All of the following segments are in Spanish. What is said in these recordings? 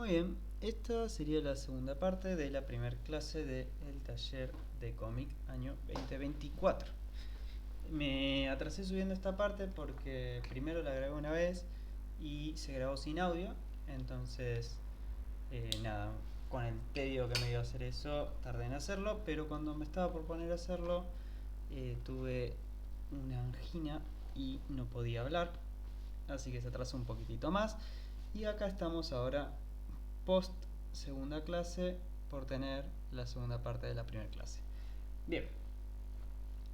Muy bien, esta sería la segunda parte de la primera clase del taller de cómic año 2024. Me atrasé subiendo esta parte porque primero la grabé una vez y se grabó sin audio, entonces nada, con el tedio que me dio hacer eso, tardé en hacerlo, pero cuando me estaba por poner a hacerlo, tuve una angina y no podía hablar, así que se atrasó un poquitito más. Y acá estamos ahora post segunda clase por tener la segunda parte de la primera clase. Bien,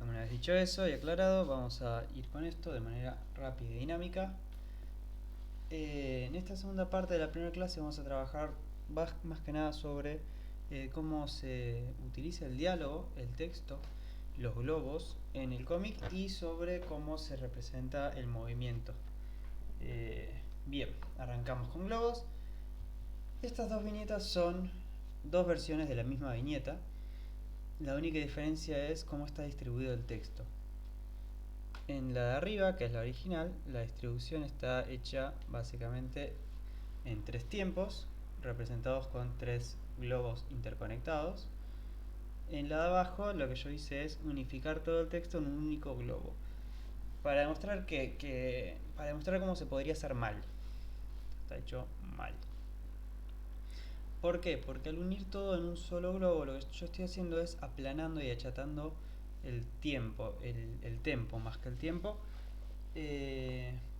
una vez dicho eso y aclarado, vamos a ir con esto de manera rápida y dinámica. En esta segunda parte de la primera clase vamos a trabajar más que nada sobre cómo se utiliza el diálogo, el texto, los globos en el cómic y sobre cómo se representa el movimiento. Bien, arrancamos con globos. Estas dos viñetas son dos versiones de la misma viñeta. La única diferencia es cómo está distribuido el texto. En la de arriba, que es la original, la distribución está hecha básicamente en tres tiempos, representados con tres globos interconectados. En la de abajo, lo que yo hice es unificar todo el texto en un único globo, para demostrar para demostrar cómo se podría hacer mal. Está hecho mal. ¿Por qué? Porque al unir todo en un solo globo, lo que yo estoy haciendo es aplanando y achatando el tiempo, el tempo más que el tiempo.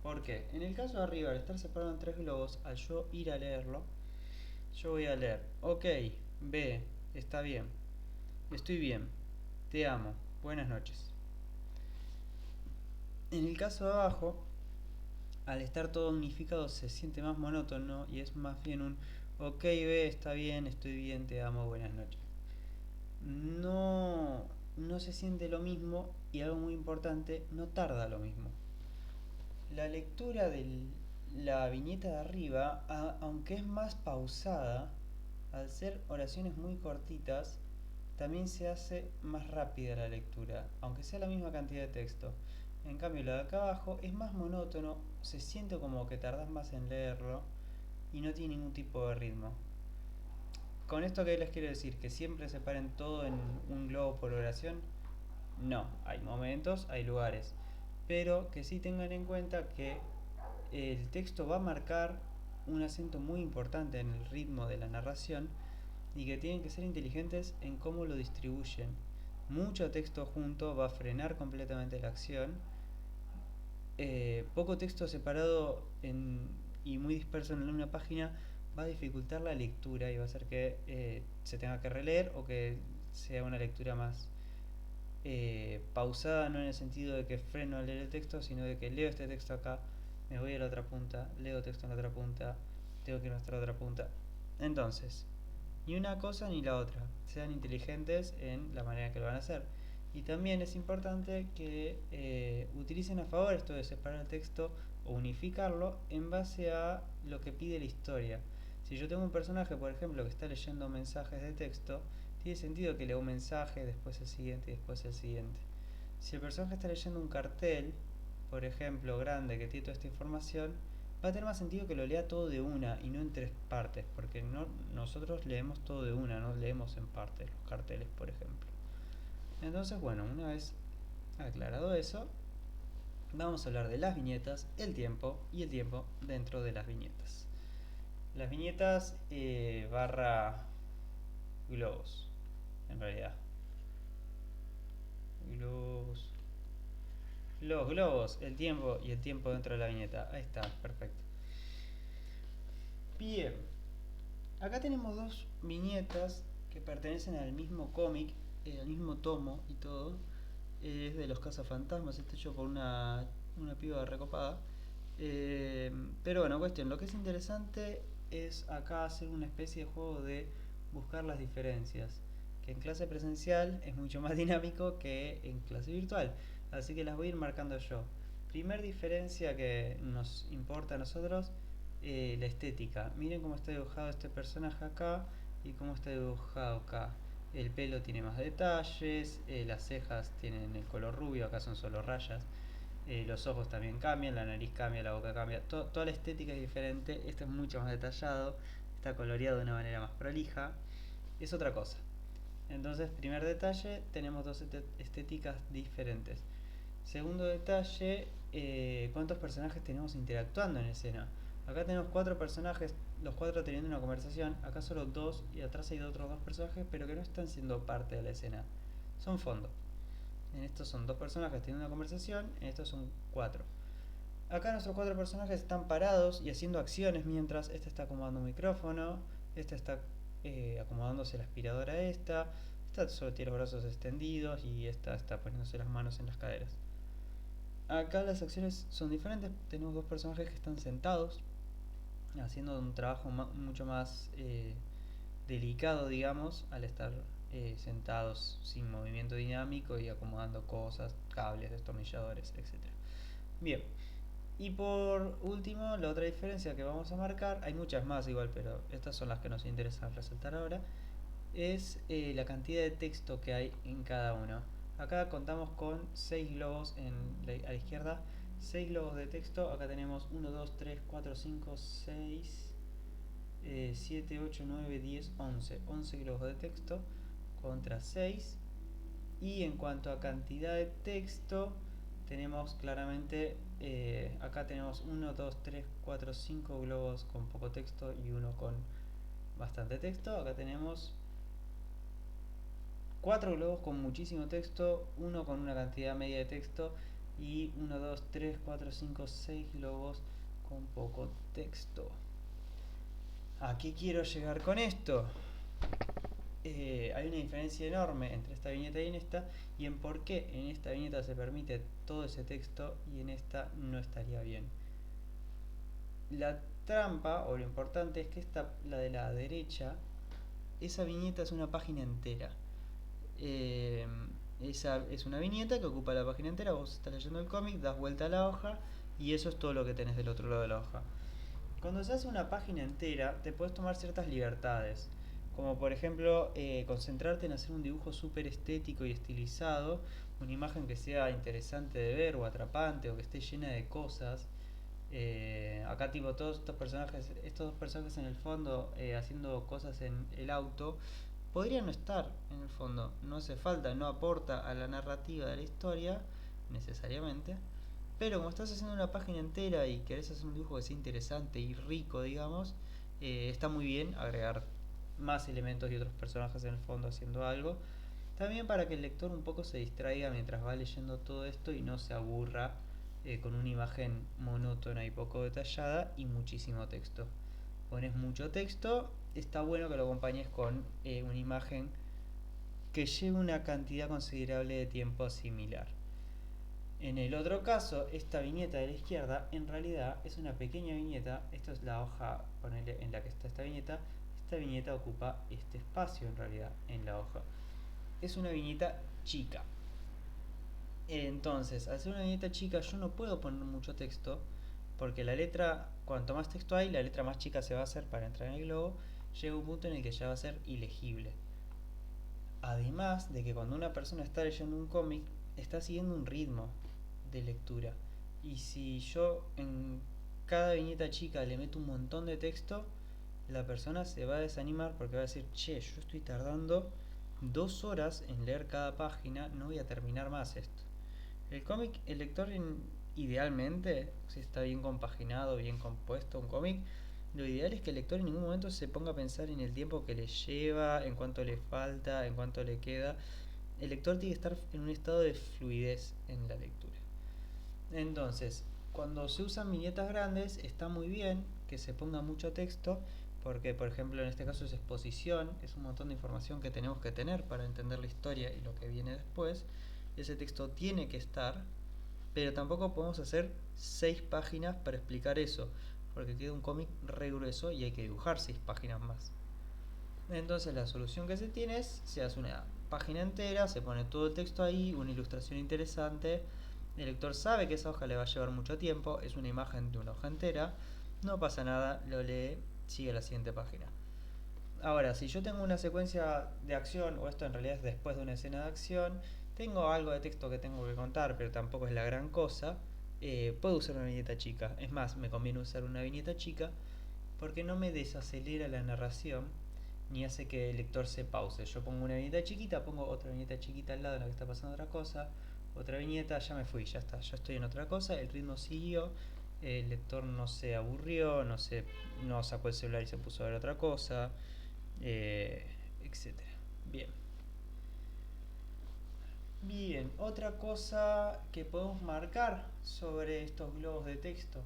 ¿Por qué? En el caso de arriba, al estar separado en tres globos, al yo ir a leerlo, yo voy a leer, ok, B, está bien, estoy bien, te amo, buenas noches. En el caso de abajo, al estar todo unificado se siente más monótono y es más bien un ok, B, está bien, estoy bien, te amo, buenas noches. No se siente lo mismo y algo muy importante, no tarda lo mismo. La lectura de la viñeta de arriba, aunque es más pausada, al ser oraciones muy cortitas, también se hace más rápida la lectura, aunque sea la misma cantidad de texto. En cambio, la de acá abajo es más monótono, se siente como que tardas más en leerlo y no tiene ningún tipo de ritmo. ¿Con esto qué les quiero decir? ¿Que siempre separen todo en un globo por oración? No, hay momentos, hay lugares. Pero que sí tengan en cuenta que el texto va a marcar un acento muy importante en el ritmo de la narración y que tienen que ser inteligentes en cómo lo distribuyen. Mucho texto junto va a frenar completamente la acción. Poco texto separado y muy disperso en una página va a dificultar la lectura y va a hacer que se tenga que releer o que sea una lectura más pausada, no en el sentido de que freno al leer el texto, sino de que leo este texto acá, me voy a la otra punta, leo texto en la otra punta, tengo que ir a la otra punta. Entonces, ni una cosa ni la otra. Sean inteligentes en la manera que lo van a hacer. Y también es importante que utilicen a favor esto de separar el texto o unificarlo en base a lo que pide la historia. Si yo tengo un personaje, por ejemplo, que está leyendo mensajes de texto, tiene sentido que lea un mensaje, después el siguiente y después el siguiente. Si el personaje está leyendo un cartel, por ejemplo, grande, que tiene toda esta información, va a tener más sentido que lo lea todo de una y no en tres partes, porque nosotros leemos todo de una, no leemos en partes los carteles, por ejemplo. Entonces, bueno, una vez aclarado eso, vamos a hablar de las viñetas, el tiempo y el tiempo dentro de las viñetas. Las viñetas barra globos, en realidad. Globos. Los globos, el tiempo y el tiempo dentro de la viñeta. Ahí está, perfecto. Bien. Acá tenemos dos viñetas que pertenecen al mismo cómic, al mismo tomo y todo. Es de los cazafantasmas, está hecho por una piba recopada. Pero bueno, cuestión, lo que es interesante es acá hacer una especie de juego de buscar las diferencias, que en clase presencial es mucho más dinámico que en clase virtual, así que las voy a ir marcando yo. Primer diferencia que nos importa a nosotros, la estética. Miren cómo está dibujado este personaje acá y cómo está dibujado acá. El pelo tiene más detalles, las cejas tienen el color rubio, acá son solo rayas. Los ojos también cambian, la nariz cambia, la boca cambia, toda la estética es diferente, esto es mucho más detallado. está coloreado de una manera más prolija, es otra cosa. Entonces, primer detalle, tenemos dos estéticas diferentes. Segundo detalle, cuántos personajes tenemos interactuando en escena. Acá tenemos 4 personajes, los 4 teniendo una conversación. Acá solo 2 y atrás hay otros 2 personajes, pero que no están siendo parte de la escena. Son fondo. En estos son 2 personajes teniendo una conversación, en estos son 4. Acá nuestros 4 personajes están parados y haciendo acciones mientras este está acomodando un micrófono, este está acomodándose la aspiradora esta solo tiene los brazos extendidos y esta está poniéndose las manos en las caderas. Acá las acciones son diferentes, tenemos 2 personajes que están sentados, haciendo un trabajo mucho más delicado, digamos, al estar sentados sin movimiento dinámico y acomodando cosas, cables, destornilladores, etc. Bien, y por último, la otra diferencia que vamos a marcar, hay muchas más igual, pero estas son las que nos interesa resaltar ahora, es la cantidad de texto que hay en cada uno. Acá contamos con 6 globos a la izquierda, 6 globos de texto. Acá tenemos 1, 2, 3, 4, 5, 6, 7, 8, 9, 10, 11. 11 globos de texto contra 6. Y en cuanto a cantidad de texto, tenemos claramente, acá tenemos 1, 2, 3, 4, 5 globos con poco texto y uno con bastante texto. Acá tenemos 4 globos con muchísimo texto, uno con una cantidad media de texto y 1, 2, 3, 4, 5, 6 globos con poco texto. ¿A qué quiero llegar con esto? Hay una diferencia enorme entre esta viñeta y en esta, y en por qué en esta viñeta se permite todo ese texto y en esta no estaría bien. La trampa, o lo importante, es que la de la derecha, esa viñeta es una página entera. Esa es una viñeta que ocupa la página entera. Vos estás leyendo el cómic, das vuelta a la hoja y eso es todo lo que tenés del otro lado de la hoja. Cuando se hace una página entera, te puedes tomar ciertas libertades, como por ejemplo concentrarte en hacer un dibujo súper estético y estilizado, una imagen que sea interesante de ver o atrapante o que esté llena de cosas. Acá tipo todos estos 2 personajes en el fondo haciendo cosas en el auto, podrían no estar en el fondo, no hace falta, no aporta a la narrativa de la historia necesariamente, pero como estás haciendo una página entera y querés hacer un dibujo que sea interesante y rico, digamos, está muy bien agregar más elementos y otros personajes en el fondo haciendo algo, también para que el lector un poco se distraiga mientras va leyendo todo esto y no se aburra con una imagen monótona y poco detallada y muchísimo texto. Pones mucho texto, está bueno que lo acompañes con una imagen que lleve una cantidad considerable de tiempo similar. En el otro caso, esta viñeta de la izquierda en realidad es una pequeña viñeta. Esto es la hoja en la que está esta viñeta. Esta viñeta ocupa este espacio en realidad en la hoja. Es una viñeta chica. Entonces, al ser una viñeta chica yo no puedo poner mucho texto porque la letra, cuanto más texto hay, la letra más chica se va a hacer para entrar en el globo. Llega un punto en el que ya va a ser ilegible. Además de que cuando una persona está leyendo un cómic, está siguiendo un ritmo de lectura. Y si yo en cada viñeta chica le meto un montón de texto, la persona se va a desanimar porque va a decir, che, yo estoy tardando 2 horas en leer cada página, no voy a terminar más esto. El cómic, el lector idealmente, si está bien compaginado, bien compuesto un cómic, lo ideal es que el lector en ningún momento se ponga a pensar en el tiempo que le lleva, en cuánto le falta, en cuánto le queda. El lector tiene que estar en un estado de fluidez en la lectura. Entonces, cuando se usan viñetas grandes, está muy bien que se ponga mucho texto, porque por ejemplo en este caso es exposición, es un montón de información que tenemos que tener para entender la historia y lo que viene después. Ese texto tiene que estar, pero tampoco podemos hacer 6 páginas para explicar eso, porque queda un cómic re grueso y hay que dibujar 6 páginas más. Entonces la solución que se tiene es, se hace una página entera, se pone todo el texto ahí, una ilustración interesante, el lector sabe que esa hoja le va a llevar mucho tiempo, es una imagen de una hoja entera, no pasa nada, lo lee, sigue a la siguiente página. Ahora, si yo tengo una secuencia de acción, o esto en realidad es después de una escena de acción, tengo algo de texto que tengo que contar, pero tampoco es la gran cosa, puedo usar una viñeta chica. Es más, me conviene usar una viñeta chica porque no me desacelera la narración ni hace que el lector se pause. Yo pongo una viñeta chiquita, pongo otra viñeta chiquita al lado en la que está pasando otra cosa, otra viñeta, ya me fui, ya está, ya estoy en otra cosa, el ritmo siguió, el lector no se aburrió, no sacó el celular y se puso a ver otra cosa, etcétera. Bien. Bien, otra cosa que podemos marcar sobre estos globos de texto,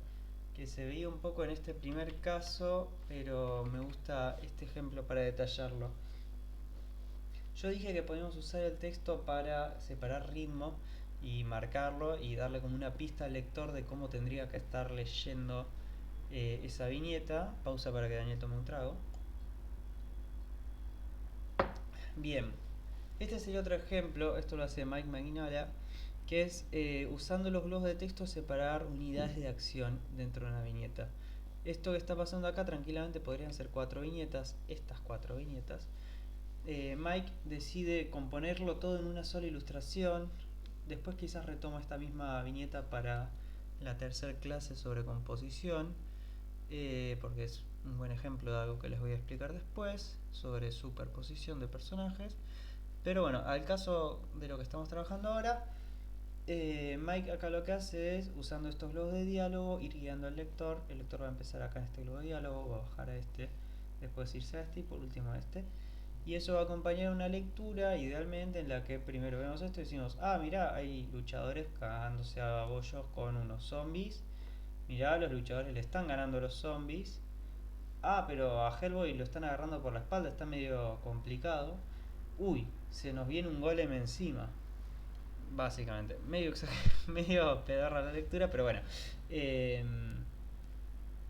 que se veía un poco en este primer caso, pero me gusta este ejemplo para detallarlo. Yo dije que podíamos usar el texto para separar ritmo y marcarlo y darle como una pista al lector de cómo tendría que estar leyendo esa viñeta. Pausa para que Daniel tome un trago. Bien, este sería otro ejemplo, esto lo hace Mike Magnolia, que es usando los globos de texto separar unidades de acción dentro de una viñeta. Esto que está pasando acá tranquilamente podrían ser 4 viñetas, estas 4 viñetas. Mike decide componerlo todo en una sola ilustración, después quizás retoma esta misma viñeta para la tercera clase sobre composición, porque es un buen ejemplo de algo que les voy a explicar después, sobre superposición de personajes. Pero bueno, al caso de lo que estamos trabajando ahora, Mike acá lo que hace es, usando estos globos de diálogo, ir guiando al lector. El lector va a empezar acá en este globo de diálogo, va a bajar a este, después irse a este y por último a este. Y eso va a acompañar una lectura, idealmente, en la que primero vemos esto y decimos, ah, mirá, hay luchadores cagándose a bollos con unos zombies. Mirá, los luchadores le están ganando a los zombies. Ah, pero a Hellboy lo están agarrando por la espalda, está medio complicado. Uy, se nos viene un golem encima. Básicamente, medio, medio pedorra la lectura, pero bueno. Eh,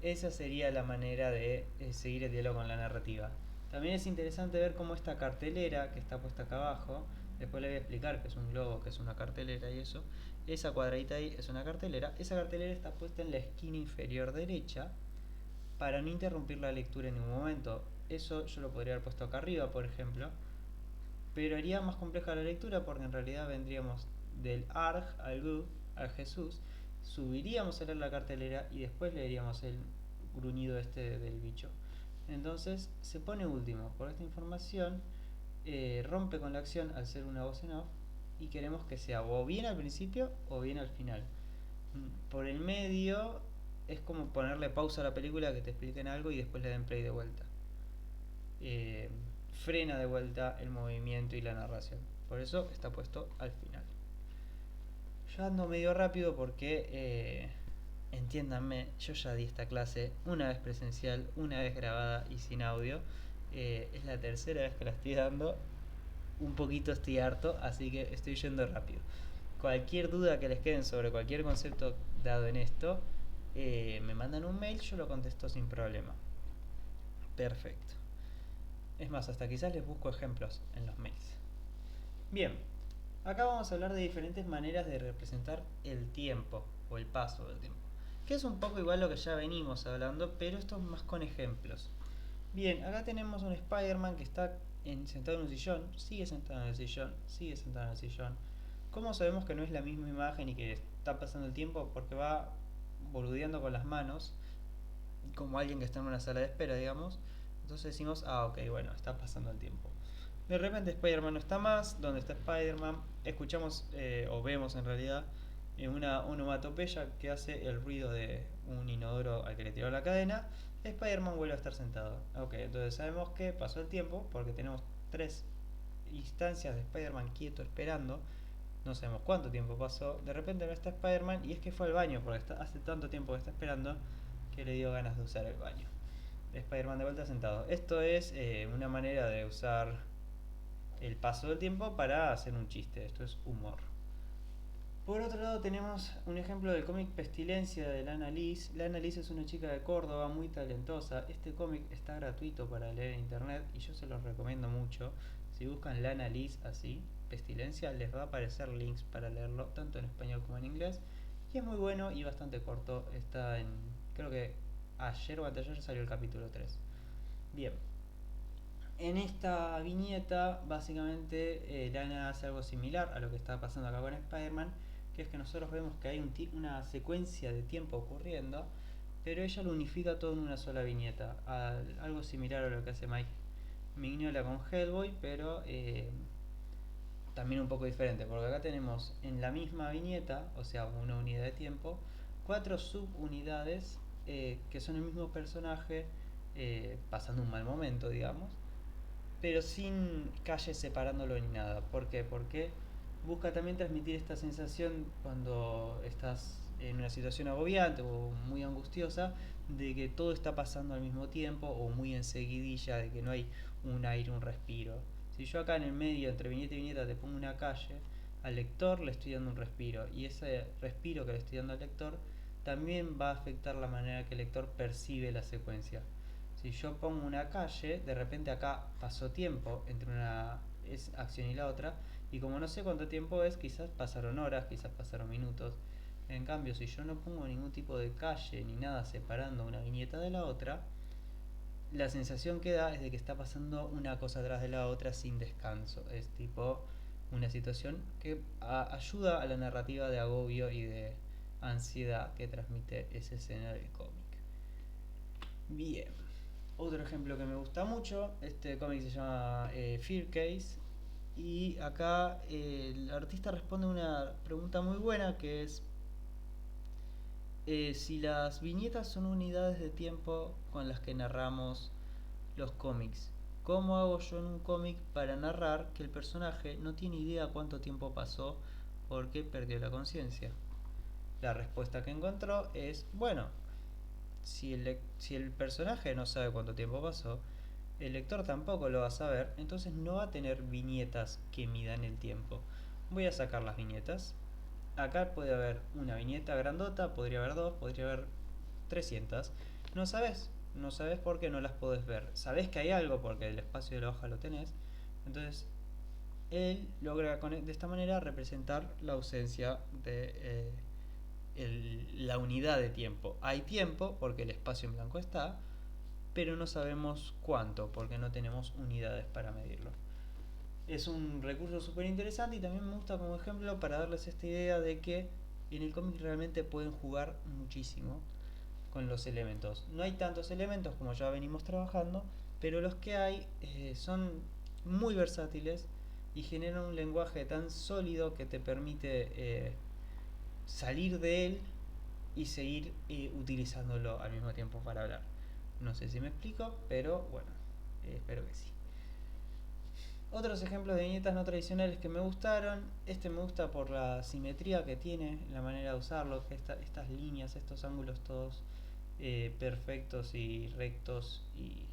Esa sería la manera de seguir el diálogo con la narrativa. También es interesante ver cómo esta cartelera que está puesta acá abajo, después le voy a explicar que es un globo, que es una cartelera y eso, esa cuadradita ahí es una cartelera, esa cartelera está puesta en la esquina inferior derecha para no interrumpir la lectura en ningún momento. Eso yo lo podría haber puesto acá arriba, por ejemplo, pero haría más compleja la lectura porque en realidad vendríamos del ARG al GU, al Jesús, subiríamos a leer la cartelera y después leeríamos el gruñido este del bicho. Entonces se pone último, por esta información rompe con la acción al ser una voz en off y queremos que sea o bien al principio o bien al final. Por el medio es como ponerle pausa a la película, que te expliquen algo y después le den play de vuelta. Eh, Frena de vuelta el movimiento y la narración. Por eso está puesto al final. Yo ando medio rápido porque, entiéndanme, yo ya di esta clase una vez presencial, una vez grabada y sin audio. Es la tercera vez que la estoy dando. Un poquito estoy harto, así que estoy yendo rápido. Cualquier duda que les queden sobre cualquier concepto dado en esto, me mandan un mail, yo lo contesto sin problema. Perfecto. Es más, hasta quizás les busco ejemplos en los mails. Bien, acá vamos a hablar de diferentes maneras de representar el tiempo o el paso del tiempo, que es un poco igual lo que ya venimos hablando, pero esto es más con ejemplos. Bien, acá tenemos un Spider-Man que está sentado en un sillón, sigue sentado en el sillón, sigue sentado en el sillón. ¿Cómo sabemos que no es la misma imagen y que está pasando el tiempo? Porque va boludeando con las manos, como alguien que está en una sala de espera, digamos. Entonces decimos, ah, ok, bueno, está pasando el tiempo. De repente Spider-Man no está más, ¿dónde está Spider-Man? Escuchamos, o vemos en realidad, una onomatopeya que hace el ruido de un inodoro al que le tiró la cadena. Spider-Man vuelve a estar sentado. Ok, entonces sabemos que pasó el tiempo porque tenemos 3 instancias de Spider-Man quieto esperando. No sabemos cuánto tiempo pasó. De repente no está Spider-Man y es que fue al baño porque hace tanto tiempo que está esperando que le dio ganas de usar el baño. Spider-Man de vuelta sentado. Esto es una manera de usar el paso del tiempo para hacer un chiste. Esto es humor. Por otro lado tenemos un ejemplo del cómic Pestilencia de Lana Liz. Lana Liz es una chica de Córdoba muy talentosa. Este cómic está gratuito para leer en internet y yo se los recomiendo mucho. Si buscan Lana Liz así, Pestilencia, les va a aparecer links para leerlo tanto en español como en inglés. Y es muy bueno y bastante corto. Está en, creo que ayer o anteayer salió el capítulo 3. Bien. En esta viñeta, básicamente, Lana hace algo similar a lo que está pasando acá con Spider-Man, que es que nosotros vemos que hay una secuencia de tiempo ocurriendo, pero ella lo unifica todo en una sola viñeta, algo similar a lo que hace Mike Mignola con Hellboy, pero también un poco diferente, porque acá tenemos en la misma viñeta, o sea, una unidad de tiempo, cuatro subunidades que son el mismo personaje pasando un mal momento, digamos, pero sin calles separándolo ni nada. ¿Por qué? Porque busca también transmitir esta sensación cuando estás en una situación agobiante o muy angustiosa de que todo está pasando al mismo tiempo o muy enseguidilla, de que no hay un aire, un respiro. Si yo acá en el medio, entre viñeta y viñeta, te pongo una calle, al lector le estoy dando un respiro y ese respiro que le estoy dando al lector también va a afectar la manera que el lector percibe la secuencia. Si yo pongo una calle, de repente acá pasó tiempo entre una acción y la otra, y como no sé cuánto tiempo es, quizás pasaron horas, quizás pasaron minutos. En cambio, si yo no pongo ningún tipo de calle ni nada separando una viñeta de la otra, la sensación que da es de que está pasando una cosa atrás de la otra sin descanso. Es tipo una situación que ayuda a la narrativa de agobio y de ansiedad que transmite esa escena del cómic. Bien. Otro ejemplo que me gusta mucho, este cómic se llama Fear Case, y acá el artista responde una pregunta muy buena que es si las viñetas son unidades de tiempo con las que narramos los cómics. ¿Cómo hago yo en un cómic para narrar que el personaje no tiene idea cuánto tiempo pasó porque perdió la conciencia? La respuesta que encontró es, bueno, si el personaje no sabe cuánto tiempo pasó, el lector tampoco lo va a saber, entonces no va a tener viñetas que midan el tiempo. Voy a sacar las viñetas. Acá puede haber una viñeta grandota, podría haber dos, podría haber 300. No sabes, no sabes por qué no las podés ver. Sabés que hay algo porque el espacio de la hoja lo tenés. Entonces, él logra de esta manera representar la ausencia de la unidad de tiempo. Hay tiempo porque el espacio en blanco está, pero no sabemos cuánto porque no tenemos unidades para medirlo. Es un recurso súper interesante y también me gusta como ejemplo para darles esta idea de que en el cómic realmente pueden jugar muchísimo con los elementos. No hay tantos elementos como ya venimos trabajando, pero los que hay son muy versátiles y generan un lenguaje tan sólido que te permite salir de él y seguir utilizándolo al mismo tiempo para hablar. No sé si me explico, pero bueno, espero que sí. Otros ejemplos de viñetas no tradicionales que me gustaron. Este me gusta por la simetría que tiene, la manera de usarlo, que estas líneas, estos ángulos todos perfectos y rectos y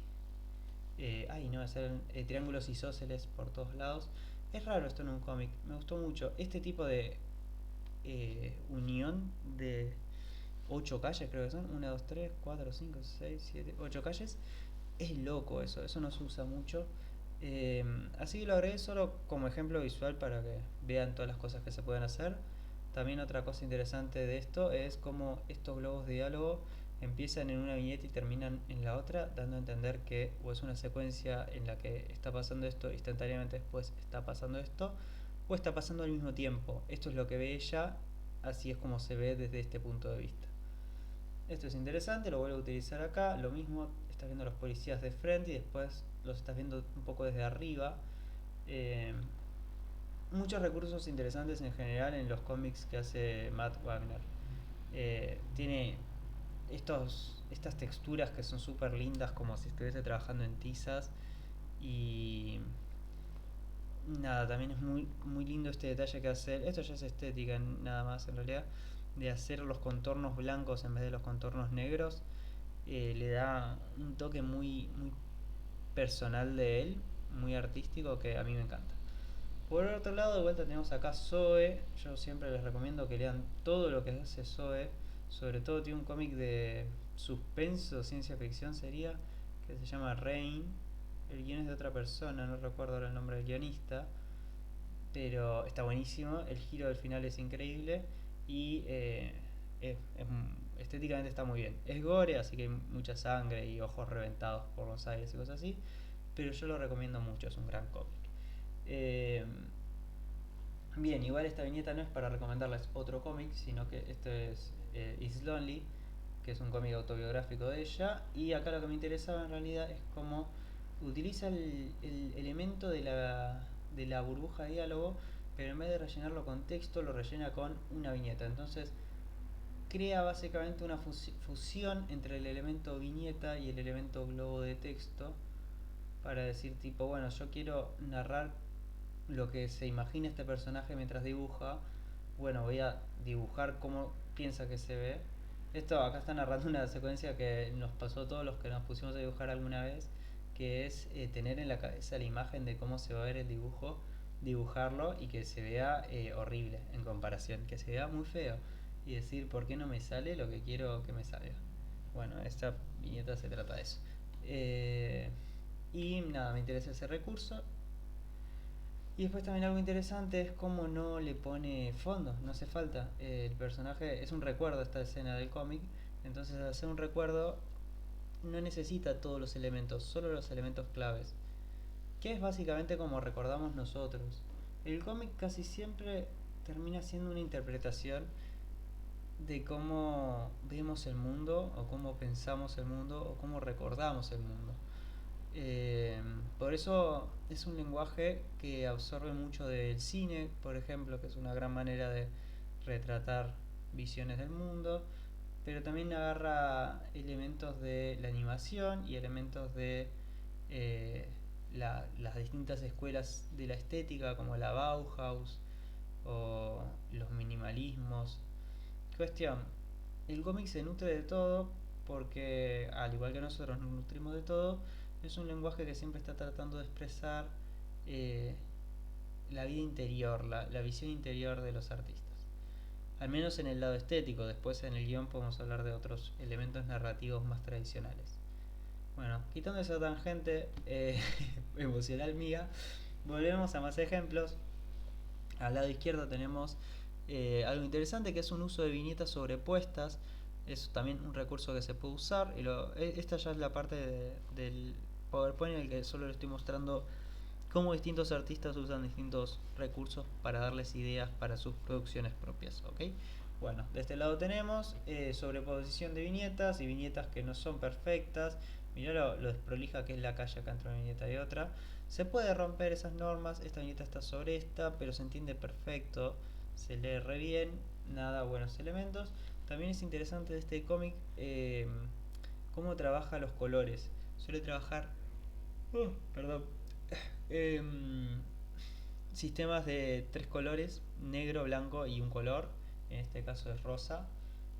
no, hacer triángulos isósceles por todos lados. Es raro esto en un cómic, me gustó mucho. Este tipo de unión de 8 calles, creo que son, 1, 2, 3, 4, 5, 6, 7, 8 calles. Es loco eso no se usa mucho. Así que lo agregué solo como ejemplo visual para que vean todas las cosas que se pueden hacer. También otra cosa interesante de esto es cómo estos globos de diálogo empiezan en una viñeta y terminan en la otra, dando a entender que o es una secuencia en la que está pasando esto, instantáneamente después está pasando esto, o está pasando al mismo tiempo. Esto es lo que ve ella, así es como se ve desde este punto de vista. Esto es interesante, lo vuelvo a utilizar acá. Lo mismo, estás viendo a los policías de frente y después los estás viendo un poco desde arriba. Eh, Muchos recursos interesantes en general en los cómics que hace Matt Wagner. Tiene estas texturas que son súper lindas, como si estuviese trabajando en tizas. Y nada, también es muy lindo este detalle que hace. Esto ya es estética, nada más en realidad. De hacer los contornos blancos en vez de los contornos negros. Le da un toque muy personal de él, muy artístico, que a mí me encanta. Por otro lado, de vuelta tenemos acá Zoe. Yo siempre les recomiendo que lean todo lo que hace Zoe. Sobre todo tiene un cómic de suspenso, ciencia ficción sería, que se llama Rain. El guion es de otra persona, no recuerdo ahora el nombre del guionista, pero está buenísimo. El giro del final es increíble y estéticamente está muy bien. Es gore, así que hay mucha sangre y ojos reventados por los aires y cosas así, pero yo lo recomiendo mucho, es un gran cómic. Eh, Bien, igual esta viñeta no es para recomendarles otro cómic, sino que este es It's Lonely, que es un cómic autobiográfico de ella. Y acá lo que me interesaba en realidad es cómo utiliza el elemento de la burbuja de diálogo, pero en vez de rellenarlo con texto, lo rellena con una viñeta. Entonces crea básicamente una fusión entre el elemento viñeta y el elemento globo de texto para decir tipo, bueno, yo quiero narrar lo que se imagina este personaje mientras dibuja. Bueno, voy a dibujar cómo piensa que se ve. Esto acá está narrando una secuencia que nos pasó a todos los que nos pusimos a dibujar alguna vez, que es tener en la cabeza la imagen de cómo se va a ver el dibujo, dibujarlo y que se vea horrible en comparación, que se vea muy feo y decir por qué no me sale lo que quiero que me salga. Bueno, esta viñeta se trata de eso. Y nada, me interesa ese recurso. Y después también algo interesante es cómo no le pone fondo, no hace falta. El personaje es un recuerdo esta escena del cómic, entonces al hacer un recuerdo no necesita todos los elementos, solo los elementos claves, que es básicamente como recordamos nosotros. El cómic casi siempre termina siendo una interpretación de cómo vemos el mundo, o cómo pensamos el mundo, o cómo recordamos el mundo. Eh, por eso es un lenguaje que absorbe mucho del cine, por ejemplo, que es una gran manera de retratar visiones del mundo, pero también agarra elementos de la animación y elementos de eh, las distintas escuelas de la estética, como la Bauhaus o los minimalismos. Cuestión, el cómic se nutre de todo porque, al igual que nosotros nos nutrimos de todo, es un lenguaje que siempre está tratando de expresar eh, la vida interior, la visión interior de los artistas. Al menos en el lado estético, después en el guión podemos hablar de otros elementos narrativos más tradicionales. Bueno, quitando esa tangente emocional mía, volvemos a más ejemplos. Al lado izquierdo tenemos algo interesante que es un uso de viñetas sobrepuestas. Es también un recurso que se puede usar. Esta ya es la parte del PowerPoint en el que solo le estoy mostrando cómo distintos artistas usan distintos recursos para darles ideas para sus producciones propias. ¿Ok? Bueno, de este lado tenemos sobreposición de viñetas y viñetas que no son perfectas. Mirá lo desprolija que es la calle acá entre una viñeta y otra. Se puede romper esas normas, esta viñeta está sobre esta, pero se entiende perfecto, se lee re bien, nada buenos elementos. También es interesante de este cómic cómo trabaja los colores. Suele trabajar, perdón, em, sistemas de tres colores, negro, blanco y un color, en este caso es rosa.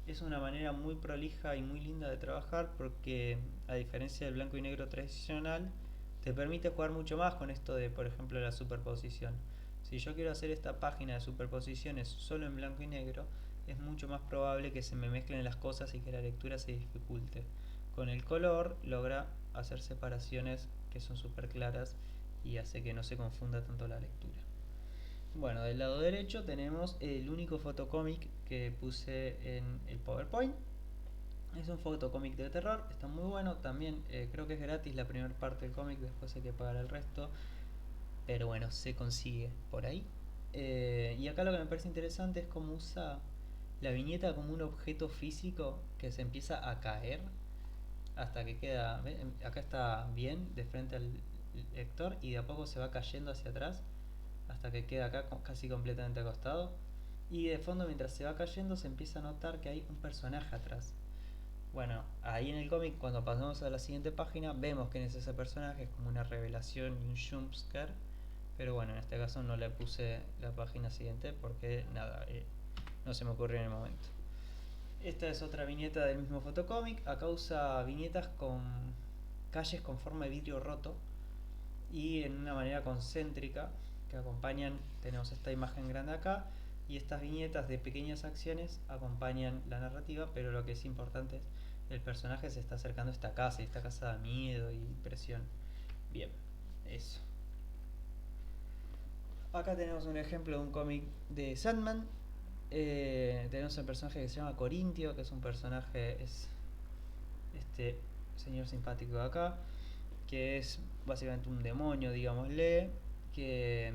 Es una manera muy prolija y muy linda de trabajar porque, a diferencia del blanco y negro tradicional, te permite jugar mucho más con esto de, por ejemplo, la superposición. Si yo quiero hacer esta página de superposiciones solo en blanco y negro, es mucho más probable que se me mezclen las cosas y que la lectura se dificulte. Con el color logra hacer separaciones que son súper claras y hace que no se confunda tanto la lectura. Bueno, del lado derecho tenemos el único fotocómic que puse en el PowerPoint. Es un fotocómic de terror, está muy bueno. También creo que es gratis la primera parte del cómic, después hay que pagar el resto. Pero bueno, se consigue por ahí. Y acá lo que me parece interesante es cómo usa la viñeta como un objeto físico que se empieza a caer hasta que queda. Acá está bien de frente al lector y de a poco se va cayendo hacia atrás hasta que queda acá casi completamente acostado. Y de fondo, mientras se va cayendo, se empieza a notar que hay un personaje atrás. Bueno, ahí en el cómic, cuando pasamos a la siguiente página, vemos quién es ese personaje, es como una revelación y un jumpscare. Pero bueno, en este caso no le puse la página siguiente porque nada, no se me ocurrió en el momento. Esta es otra viñeta del mismo fotocómic. Acá usa viñetas con calles con forma de vidrio roto y en una manera concéntrica que acompañan, tenemos esta imagen grande acá y estas viñetas de pequeñas acciones acompañan la narrativa, pero lo que es importante es el personaje se está acercando a esta casa y esta casa da miedo y presión. Bien, eso. Acá tenemos un ejemplo de un cómic de Sandman. Tenemos un personaje que se llama Corintio, que es un personaje, es este señor simpático de acá, que es básicamente un demonio, digámosle, que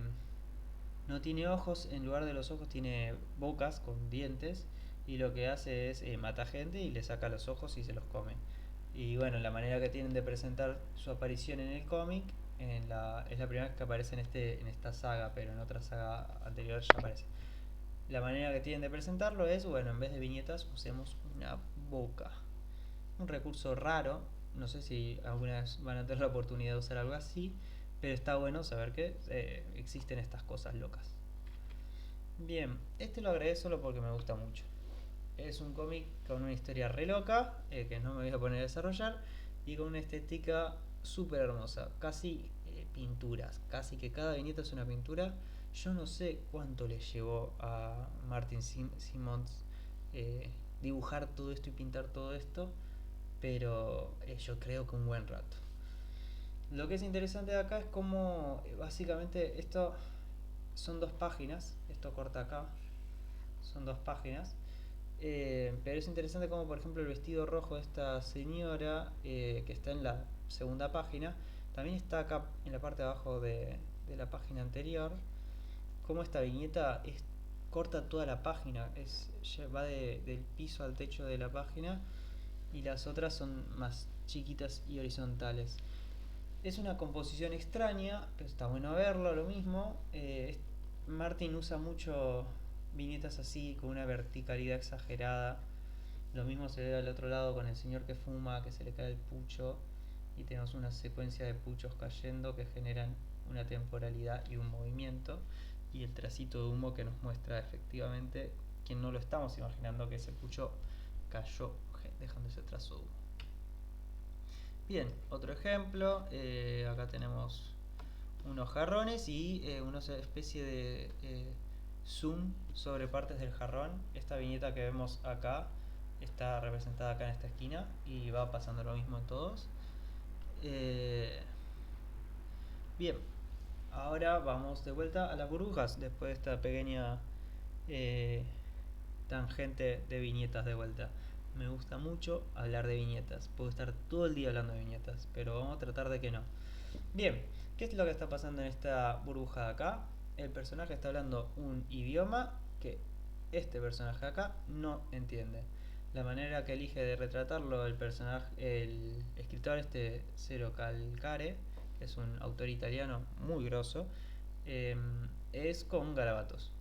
no tiene ojos, en lugar de los ojos tiene bocas con dientes y lo que hace es mata gente y le saca los ojos y se los come. Y bueno, la manera que tienen de presentar su aparición en el cómic es la primera vez que aparece en esta saga, pero en otra saga anterior ya aparece. La manera que tienen de presentarlo es, bueno, en vez de viñetas usemos una boca. Un recurso raro, no sé si alguna vez van a tener la oportunidad de usar algo así, pero está bueno saber que existen estas cosas locas. Bien, este lo agregué solo porque me gusta mucho. Es un cómic con una historia re loca, que no me voy a poner a desarrollar, y con una estética súper hermosa, casi pinturas, casi que cada viñeta es una pintura. Yo no sé cuánto le llevó a Martin Simmons dibujar todo esto y pintar todo esto, pero yo creo que un buen rato. Lo que es interesante de acá es como básicamente esto son dos páginas, esto corta acá, son dos páginas. Pero es interesante como por ejemplo el vestido rojo de esta señora que está en la segunda página, también está acá en la parte de abajo de la página anterior. Como esta viñeta corta toda la página, va del piso al techo de la página y las otras son más chiquitas y horizontales. Es una composición extraña, pero está bueno verlo, lo mismo. Martin usa mucho viñetas así, con una verticalidad exagerada. Lo mismo se ve al otro lado con el señor que fuma, que se le cae el pucho, y tenemos una secuencia de puchos cayendo que generan una temporalidad y un movimiento, y el tracito de humo que nos muestra efectivamente que no lo estamos imaginando, que ese pucho cayó dejando ese trazo de humo. Bien, otro ejemplo, acá tenemos unos jarrones y una especie de zoom sobre partes del jarrón. Esta viñeta que vemos acá está representada acá en esta esquina y va pasando lo mismo en todos. Bien, ahora vamos de vuelta a las burbujas después de esta pequeña eh, tangente de viñetas de vuelta. Me gusta mucho hablar de viñetas. Puedo estar todo el día hablando de viñetas, pero vamos a tratar de que no. Bien, ¿qué es lo que está pasando en esta burbuja de acá? El personaje está hablando un idioma que este personaje acá no entiende. La manera que elige de retratarlo el escritor Cero Calcare, que es un autor italiano muy grosso, es con garabatos.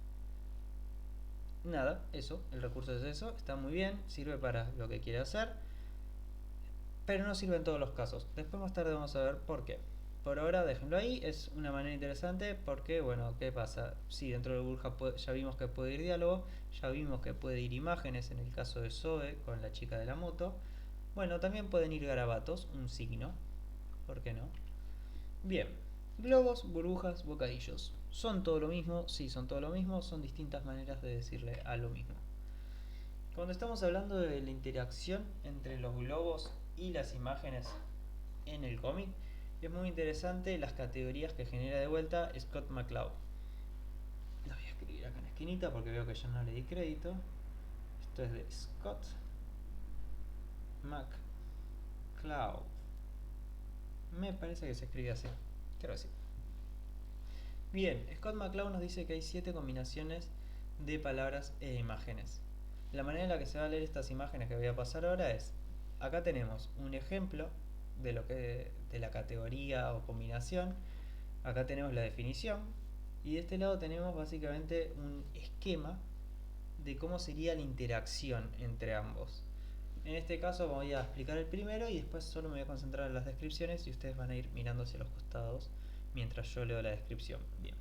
Nada, eso, el recurso es eso, está muy bien, sirve para lo que quiere hacer, pero no sirve en todos los casos. Después más tarde vamos a ver por qué. Por ahora déjenlo ahí, es una manera interesante porque, bueno, ¿qué pasa? Si dentro de burbuja ya vimos que puede ir diálogo, ya vimos que puede ir imágenes en el caso de Zoe con la chica de la moto. Bueno, también pueden ir garabatos, un signo, ¿por qué no? Bien, globos, burbujas, bocadillos. ¿Son todo lo mismo? Sí, son todo lo mismo, son distintas maneras de decirle a lo mismo. Cuando estamos hablando de la interacción entre los globos y las imágenes en el cómic, es muy interesante las categorías que genera de vuelta Scott McCloud. Las voy a escribir acá en la esquinita porque veo que ya no le di crédito. Esto es de Scott McCloud. Me parece que se escribe así. Creo que sí. Bien, Scott McCloud nos dice que hay 7 combinaciones de palabras e imágenes. La manera en la que se va a leer estas imágenes que voy a pasar ahora es, acá tenemos un ejemplo de la categoría o combinación, acá tenemos la definición y de este lado tenemos básicamente un esquema de cómo sería la interacción entre ambos. En este caso voy a explicar el primero y después solo me voy a concentrar en las descripciones y ustedes van a ir mirando hacia los costados mientras yo leo la descripción. Bien.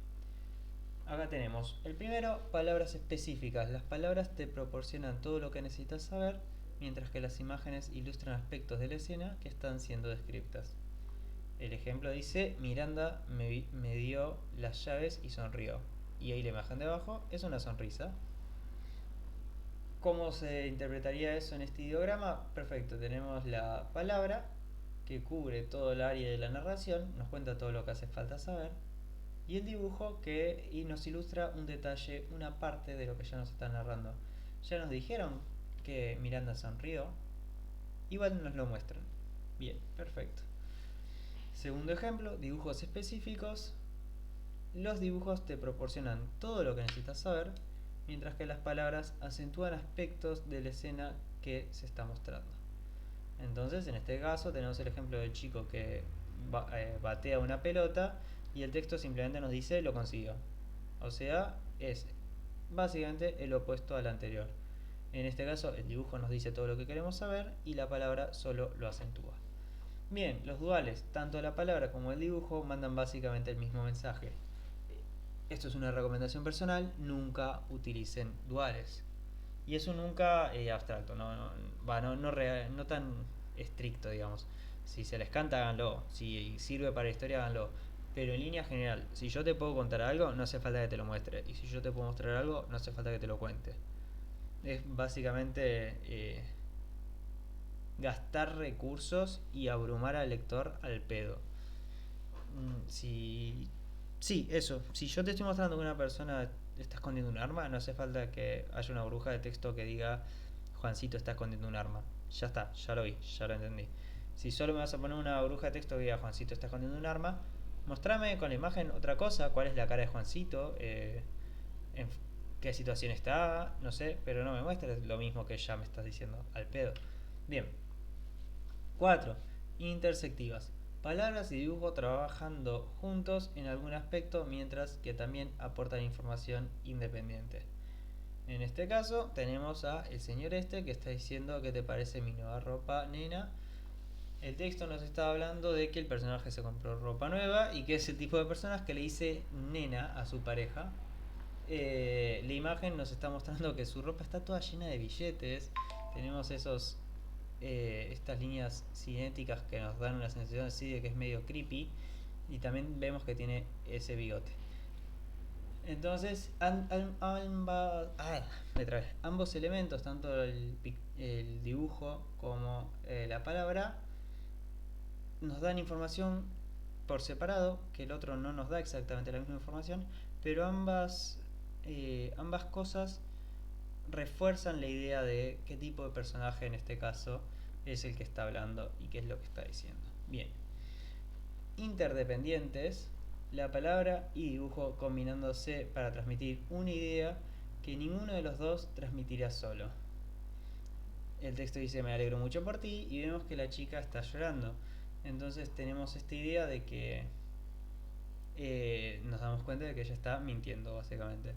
Acá tenemos el primero, palabras específicas. Las palabras te proporcionan todo lo que necesitas saber, mientras que las imágenes ilustran aspectos de la escena que están siendo descritas. El ejemplo dice, Miranda me dio las llaves y sonrió. Y ahí la imagen de abajo es una sonrisa. ¿Cómo se interpretaría eso en este ideograma? Perfecto, tenemos la palabra que cubre todo el área de la narración, nos cuenta todo lo que hace falta saber, y el dibujo que nos ilustra un detalle, una parte de lo que ya nos está narrando. Ya nos dijeron que Miranda sonrió, igual nos lo muestran. Bien, perfecto. Segundo ejemplo, dibujos específicos. Los dibujos te proporcionan todo lo que necesitas saber, mientras que las palabras acentúan aspectos de la escena que se está mostrando. Entonces, en este caso, tenemos el ejemplo del chico que batea una pelota y el texto simplemente nos dice lo consiguió. O sea, es básicamente el opuesto al anterior. En este caso, el dibujo nos dice todo lo que queremos saber y la palabra solo lo acentúa. Bien, los duales, tanto la palabra como el dibujo, mandan básicamente el mismo mensaje. Esto es una recomendación personal, nunca utilicen duales. Y es un nunca abstracto, no tan estricto, digamos. Si se les canta, háganlo. Si sirve para historia, háganlo. Pero en línea general, si yo te puedo contar algo, no hace falta que te lo muestre. Y si yo te puedo mostrar algo, no hace falta que te lo cuente. Es básicamente gastar recursos y abrumar al lector al pedo. Si Sí, eso. Si yo te estoy mostrando que una persona está escondiendo un arma, no hace falta que haya una burbuja de texto que diga Juancito está escondiendo un arma. Ya está, ya lo vi, ya lo entendí. Si solo me vas a poner una burbuja de texto que diga Juancito está escondiendo un arma, mostrame con la imagen otra cosa, cuál es la cara de Juancito, en qué situación está, no sé, pero no me muestres lo mismo que ya me estás diciendo al pedo. Bien. 4. Intersectivas. Palabras y dibujo trabajando juntos en algún aspecto mientras que también aportan información independiente. En este caso tenemos a el señor este que está diciendo que te parece mi nueva ropa, nena. El texto nos está hablando de que el personaje se compró ropa nueva y que es el tipo de personas que le dice nena a su pareja. La imagen nos está mostrando que su ropa está toda llena de billetes. Tenemos estas líneas cinéticas que nos dan una sensación así de que es medio creepy. Y también vemos que tiene ese bigote. Entonces, ambos elementos, tanto el dibujo como la palabra, nos dan información por separado, que el otro no nos da exactamente la misma información, pero ambas cosas refuerzan la idea de qué tipo de personaje en este caso es el que está hablando y qué es lo que está diciendo. Bien. Interdependientes, la palabra y dibujo combinándose para transmitir una idea que ninguno de los dos transmitirá solo. El texto dice me alegro mucho por ti y vemos que la chica está llorando. Entonces tenemos esta idea de que nos damos cuenta de que ella está mintiendo básicamente.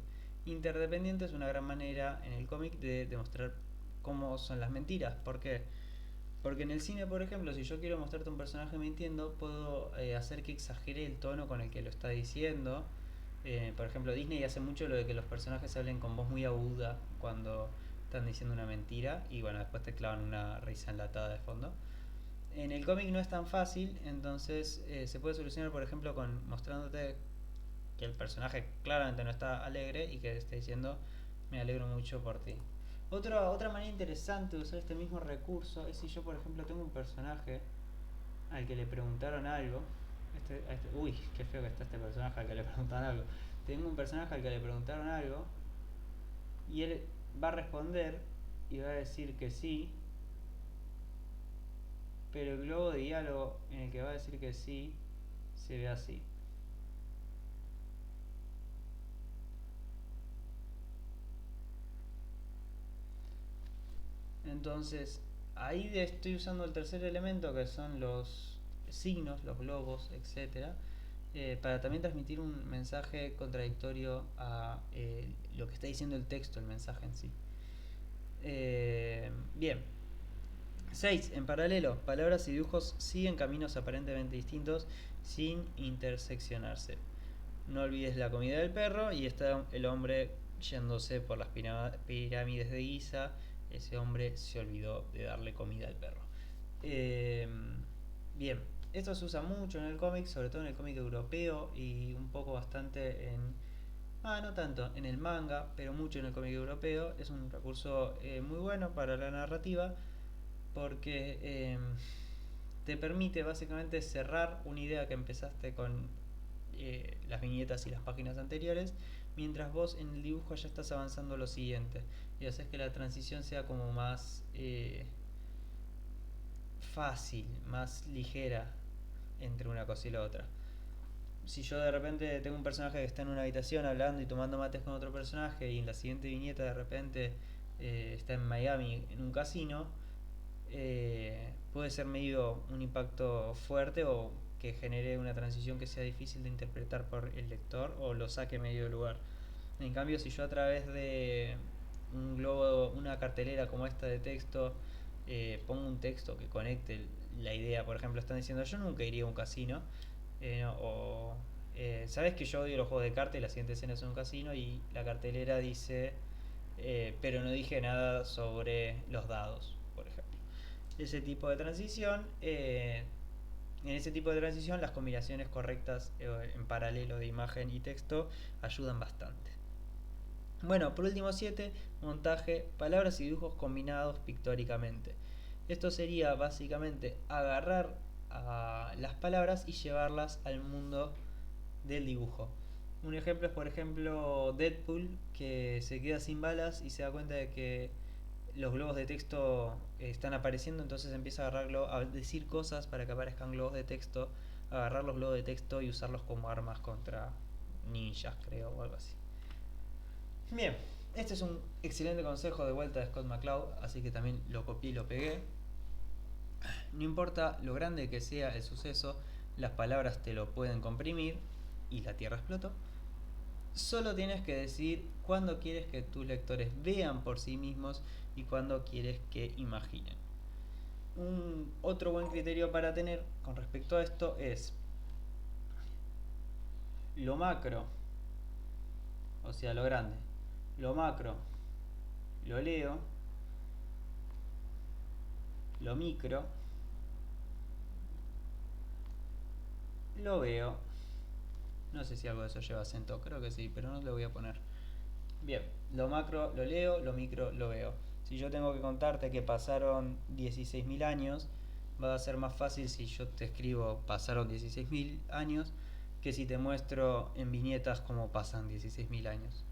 Interdependiente es una gran manera en el cómic de demostrar cómo son las mentiras. ¿Por qué? Porque en el cine, por ejemplo, si yo quiero mostrarte un personaje mintiendo, puedo hacer que exagere el tono con el que lo está diciendo. Por ejemplo, Disney hace mucho lo de que los personajes hablen con voz muy aguda cuando están diciendo una mentira y bueno, después te clavan una risa enlatada de fondo. En el cómic no es tan fácil, entonces se puede solucionar, por ejemplo, con mostrándote que el personaje claramente no está alegre y que esté diciendo me alegro mucho por ti. Otra manera interesante de usar este mismo recurso es si yo, por ejemplo, tengo un personaje al que le preguntaron algo. Uy, qué feo que está este personaje al que le preguntaron algo. Tengo un personaje al que le preguntaron algo y él va a responder y va a decir que sí, pero el globo de diálogo en el que va a decir que sí se ve así. Entonces, ahí estoy usando el tercer elemento que son los signos, los globos, etcétera, para también transmitir un mensaje contradictorio a lo que está diciendo el texto, el mensaje en sí. Bien. 6. En paralelo, palabras y dibujos siguen caminos aparentemente distintos sin interseccionarse. No olvides la comida del perro y está el hombre yéndose por las pirámides de Giza. Ese hombre se olvidó de darle comida al perro. Eh, Bien, esto se usa mucho en el cómic, sobre todo en el cómic europeo y un poco bastante no tanto en el manga, pero mucho en el cómic europeo. Es un recurso muy bueno para la narrativa porque te permite básicamente cerrar una idea que empezaste con las viñetas y las páginas anteriores, mientras vos en el dibujo ya estás avanzando lo siguiente y haces que la transición sea como más fácil, más ligera entre una cosa y la otra. si yo de repente tengo un personaje que está en una habitación hablando y tomando mates con otro personaje y en la siguiente viñeta de repente está en Miami en un casino, puede ser medio un impacto fuerte o que genere una transición que sea difícil de interpretar por el lector o lo saque medio de lugar. En cambio, si yo a través de un globo, una cartelera como esta de texto, pongo un texto que conecte la idea, por ejemplo, están diciendo yo nunca iría a un casino, no, o sabes que yo odio los juegos de cartas y la siguiente escena es un casino y la cartelera dice, pero no dije nada sobre los dados, por ejemplo. Ese tipo de transición, en ese tipo de transición las combinaciones correctas en paralelo de imagen y texto ayudan bastante. Bueno, por último 7, montaje, palabras y dibujos combinados pictóricamente. Esto sería básicamente agarrar a las palabras y llevarlas al mundo del dibujo. Un ejemplo es, por ejemplo, Deadpool, que se queda sin balas y se da cuenta de que los globos de texto están apareciendo, entonces empieza a agarrarlo, a decir cosas para que aparezcan globos de texto, agarrar los globos de texto y usarlos como armas contra ninjas, creo, o algo así. Bien, este es un excelente consejo de vuelta de Scott McCloud, así que también lo copié y lo pegué. No importa lo grande que sea el suceso, las palabras te lo pueden comprimir y la Tierra explotó. Solo tienes que decir cuándo quieres que tus lectores vean por sí mismos y cuándo quieres que imaginen. Otro buen criterio para tener con respecto a esto es lo macro, o sea, lo grande. Lo macro lo leo, lo micro lo veo. No sé si algo de eso lleva acento, creo que sí, pero no lo voy a poner. Bien, lo macro lo leo, lo micro lo veo. Si yo tengo que contarte que pasaron 16.000 años, va a ser más fácil si yo te escribo pasaron 16.000 años que si te muestro en viñetas cómo pasan 16.000 años.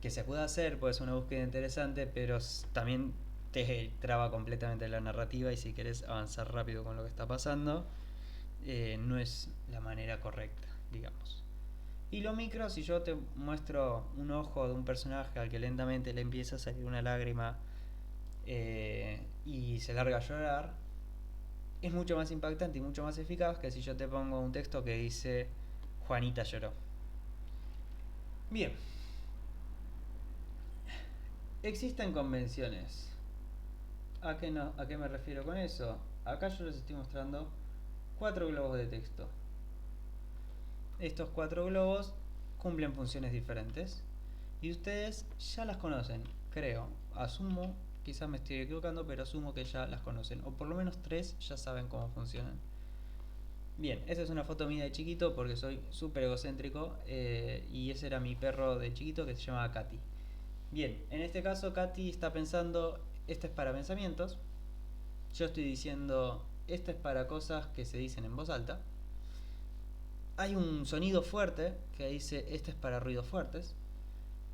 Que se puede hacer, pues es una búsqueda interesante, pero también te traba completamente la narrativa y si querés avanzar rápido con lo que está pasando, no es la manera correcta, digamos. Y lo micro, si yo te muestro un ojo de un personaje al que lentamente le empieza a salir una lágrima y se larga a llorar, es mucho más impactante y mucho más eficaz que si yo te pongo un texto que dice Juanita lloró. Bien, existen convenciones. ¿A qué, no, ¿A qué me refiero con eso? Acá yo les estoy mostrando 4 globos de texto. Estos 4 globos cumplen funciones diferentes y ustedes ya las conocen, creo. Asumo, quizás me estoy equivocando, pero asumo que ya las conocen, o por lo menos 3 ya saben cómo funcionan. Bien, esta es una foto mía de chiquito porque soy súper egocéntrico y ese era mi perro de chiquito que se llamaba Katy. Bien, en este caso Katy está pensando, este es para pensamientos, yo estoy diciendo, este es para cosas que se dicen en voz alta. Hay un sonido fuerte que dice, este es para ruidos fuertes.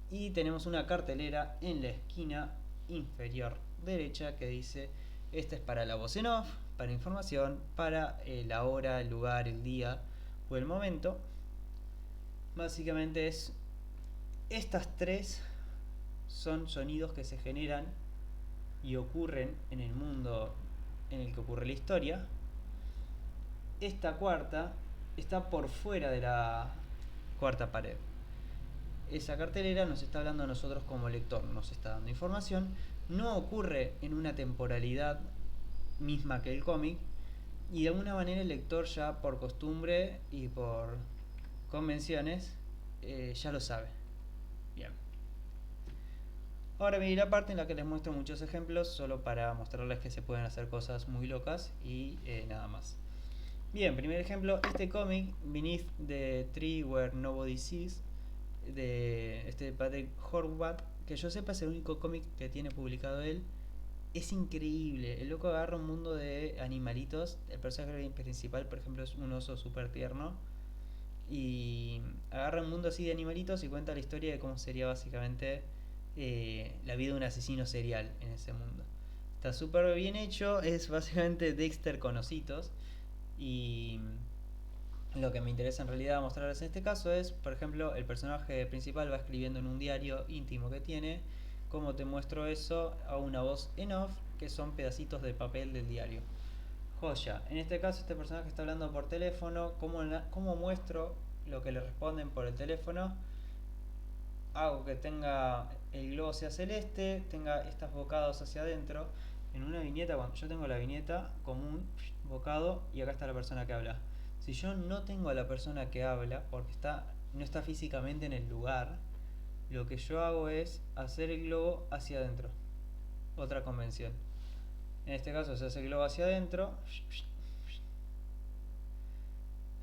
Y tenemos una cartelera en la esquina inferior derecha que dice, este es para la voz en off, para información, para la hora, el lugar, el día o el momento. Básicamente es, estas tres son sonidos que se generan y ocurren en el mundo en el que ocurre la historia. Esta cuarta está por fuera de la cuarta pared. Esa cartelera nos está hablando a nosotros como lector, nos está dando información, no ocurre en una temporalidad misma que el cómic y de alguna manera el lector ya por costumbre y por convenciones ya lo sabe. Bien. Ahora viene la parte en la que les muestro muchos ejemplos solo para mostrarles que se pueden hacer cosas muy locas y nada más. Bien, primer ejemplo, este cómic, Beneath the Tree Where Nobody Sees, de Patrick Horvath, que yo sepa es el único cómic que tiene publicado él. Es increíble, el loco agarra un mundo de animalitos, el personaje principal por ejemplo es un oso súper tierno y agarra un mundo así de animalitos y cuenta la historia de cómo sería básicamente la vida de un asesino serial en ese mundo. Está súper bien hecho, es básicamente Dexter con ositos y Lo que me interesa en realidad mostrarles en este caso es, por ejemplo, el personaje principal va escribiendo en un diario íntimo que tiene, cómo te muestro eso a una voz en off, que son pedacitos de papel del diario. Joya. En este caso este personaje está hablando por teléfono, cómo muestro lo que le responden por el teléfono. Hago que tenga el globo sea celeste, tenga estas bocados hacia adentro. En una viñeta, cuando yo tengo la viñeta como un bocado y acá está la persona que habla. Si yo no tengo a la persona que habla, porque no está físicamente en el lugar, lo que yo hago es hacer el globo hacia adentro. Otra convención. En este caso se hace el globo hacia adentro.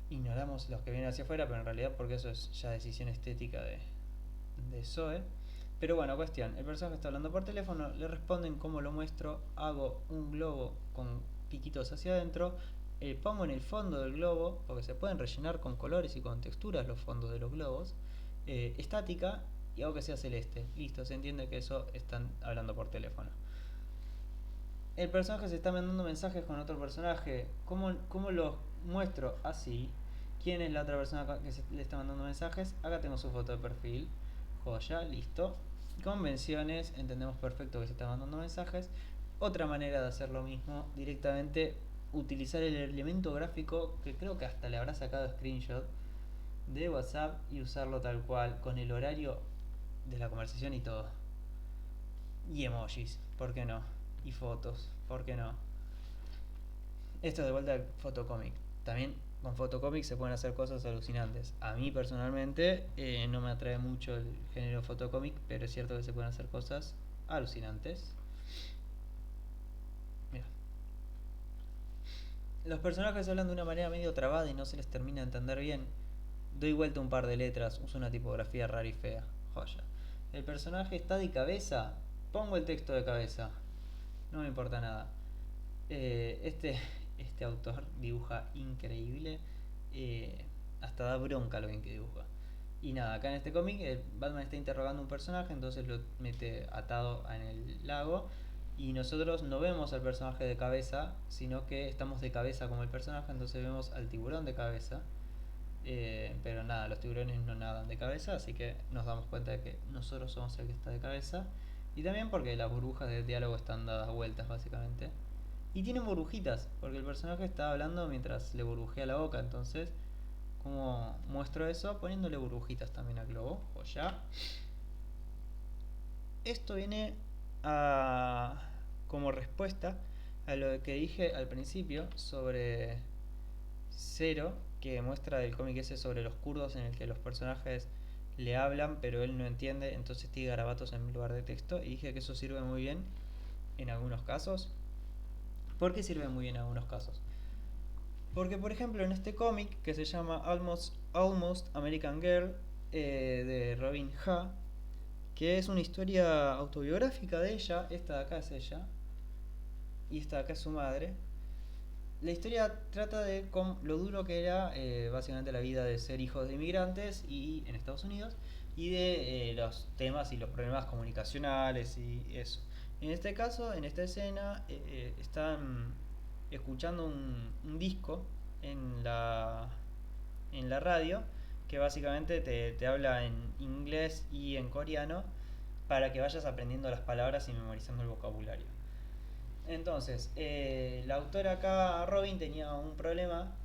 Ignoramos los que vienen hacia afuera, pero en realidad porque eso es ya decisión estética de Zoe. Pero bueno, cuestión, el personaje está hablando por teléfono, le responden cómo lo muestro, hago un globo con piquitos hacia adentro, pongo en el fondo del globo, porque se pueden rellenar con colores y con texturas los fondos de los globos, estática, y hago que sea celeste. Listo, se entiende que eso están hablando por teléfono. El personaje se está mandando mensajes con otro personaje. ¿Cómo los muestro? Así. ¿Quién es la otra persona que le está mandando mensajes? Acá tengo su foto de perfil. Joya, listo. Convenciones, entendemos perfecto que se está mandando mensajes. Otra manera de hacer lo mismo, directamente utilizar el elemento gráfico que creo que hasta le habrá sacado screenshot de WhatsApp y usarlo tal cual, con el horario de la conversación y todo. Y emojis, ¿por qué no? Y fotos, ¿por qué no? Esto de vuelta al fotocomic. También con fotocomic se pueden hacer cosas alucinantes. A mí personalmente no me atrae mucho el género fotocomic, pero es cierto que se pueden hacer cosas alucinantes. Mira. Los personajes hablan de una manera medio trabada y no se les termina de entender bien. Doy vuelta un par de letras, uso una tipografía rara y fea. Joya. El personaje está de cabeza, pongo el texto de cabeza. No me importa nada. Este autor dibuja increíble. Hasta da bronca lo bien que dibuja. Y nada, acá en este cómic Batman está interrogando a un personaje, entonces lo mete atado en el lago. Y nosotros no vemos al personaje de cabeza, sino que estamos de cabeza como el personaje, entonces vemos al tiburón de cabeza. Pero nada, los tiburones no nadan de cabeza, así que nos damos cuenta de que nosotros somos el que está de cabeza. Y también porque las burbujas de diálogo están dadas vueltas básicamente. Y tienen burbujitas, porque el personaje está hablando mientras le burbujea la boca, entonces, ¿cómo muestro eso? Poniéndole burbujitas también al globo, o ya. Esto viene como respuesta a lo que dije al principio sobre Zero, que muestra del cómic ese sobre los kurdos en el que los personajes le hablan pero él no entiende, entonces tiene garabatos en lugar de texto, y dije que eso sirve muy bien en algunos casos. ¿Por qué sirve muy bien en algunos casos? Porque por ejemplo en este cómic que se llama Almost American Girl, de Robin Ha, que es una historia autobiográfica de ella, esta de acá es ella, y esta de acá es su madre. La historia trata de lo duro que era básicamente la vida de ser hijos de inmigrantes y en Estados Unidos, y de los temas y los problemas comunicacionales y eso. En este caso, en esta escena, están escuchando un disco en la radio que básicamente te habla en inglés y en coreano para que vayas aprendiendo las palabras y memorizando el vocabulario. Entonces, la autora acá, Robin, tenía un problema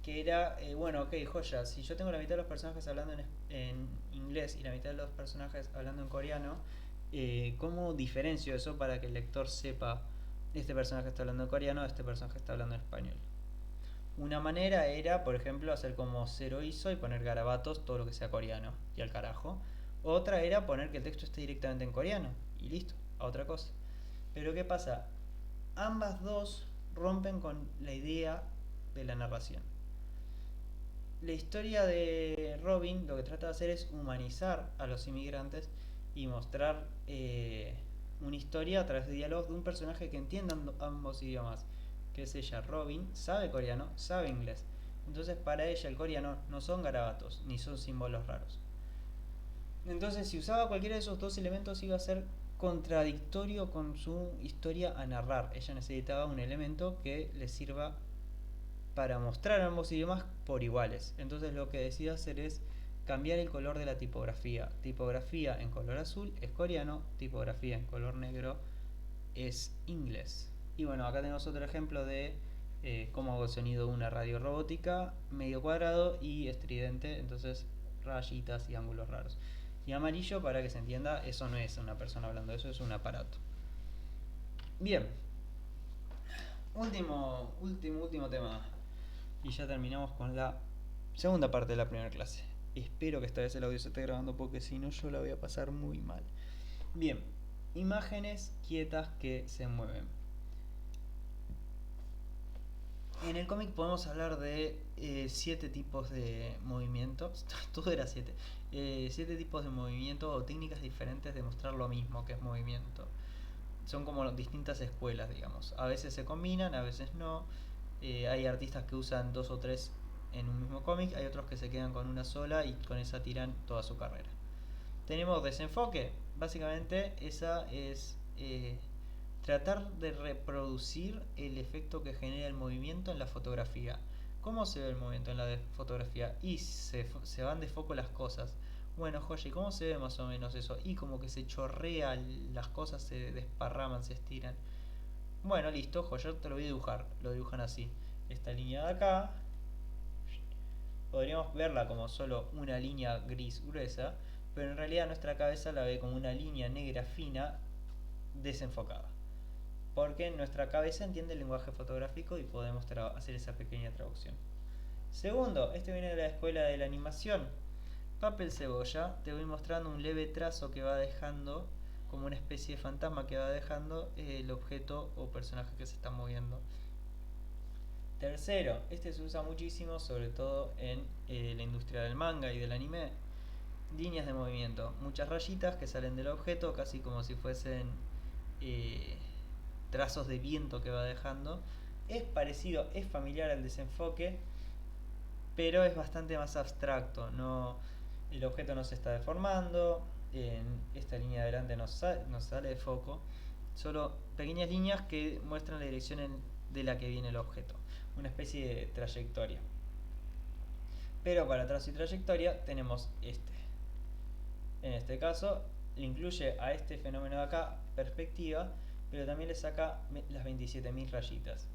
que era, bueno, ok, joya, si yo tengo la mitad de los personajes hablando en inglés y la mitad de los personajes hablando en coreano, ¿cómo diferencio eso para que el lector sepa este personaje está hablando en coreano, este personaje está hablando en español? Una manera era, por ejemplo, hacer como Zero hizo y poner garabatos todo lo que sea coreano y al carajo. Otra era poner que el texto esté directamente en coreano y listo, a otra cosa. Pero ¿qué pasa? Ambas dos rompen con la idea de la narración. La historia de Robin lo que trata de hacer es humanizar a los inmigrantes y mostrar una historia a través de diálogos de un personaje que entienda ambos idiomas, que es ella. Robin sabe coreano, sabe inglés, entonces para ella el coreano no son garabatos ni son símbolos raros. Entonces si usaba cualquiera de esos dos elementos iba a ser contradictorio con su historia a narrar. Ella necesitaba un elemento que le sirva para mostrar ambos idiomas por iguales. Entonces lo que decido hacer es cambiar el color de la tipografía. Tipografía en color azul es coreano, tipografía en color negro es inglés. Y bueno, acá tenemos otro ejemplo de cómo hago el sonido de una radio robótica, medio cuadrado y estridente, entonces rayitas y ángulos raros. Y amarillo, para que se entienda, eso no es una persona hablando, eso es un aparato. Bien, último tema. Y ya terminamos con la segunda parte de la primera clase. Espero que esta vez el audio se esté grabando porque si no yo la voy a pasar muy mal. Bien, imágenes quietas que se mueven. En el cómic podemos hablar de 7 tipos de movimientos. Todo era 7. 7 tipos de movimiento o técnicas diferentes de mostrar lo mismo que es movimiento. Son como distintas escuelas, digamos. A veces se combinan, a veces no. Hay artistas que usan 2 o 3 en un mismo cómic, hay otros que se quedan con una sola y con esa tiran toda su carrera. Tenemos desenfoque. Básicamente esa es tratar de reproducir el efecto que genera el movimiento en la fotografía. ¿Cómo se ve el movimiento en la fotografía? Y se van de foco las cosas. Bueno, Joshi, ¿cómo se ve más o menos eso? Y como que se chorrea, las cosas se desparraman, se estiran. Bueno, listo, Joyer, te lo voy a dibujar. Lo dibujan así. Esta línea de acá, podríamos verla como solo una línea gris gruesa, pero en realidad nuestra cabeza la ve como una línea negra fina desenfocada. Porque nuestra cabeza entiende el lenguaje fotográfico y podemos hacer esa pequeña traducción. Segundo, este viene de la escuela de la animación. Papel cebolla, te voy mostrando un leve trazo que va dejando, como una especie de fantasma que va dejando el objeto o personaje que se está moviendo. Tercero, este se usa muchísimo, sobre todo en la industria del manga y del anime. Líneas de movimiento, muchas rayitas que salen del objeto, casi como si fuesen trazos de viento que va dejando. Es parecido, es familiar al desenfoque, pero es bastante más abstracto. El objeto no se está deformando, en esta línea de adelante no sale de foco, solo pequeñas líneas que muestran la dirección de la que viene el objeto, una especie de trayectoria. Pero para trazo y trayectoria tenemos este. En este caso le incluye a este fenómeno de acá perspectiva, pero también le saca las 27.000 rayitas.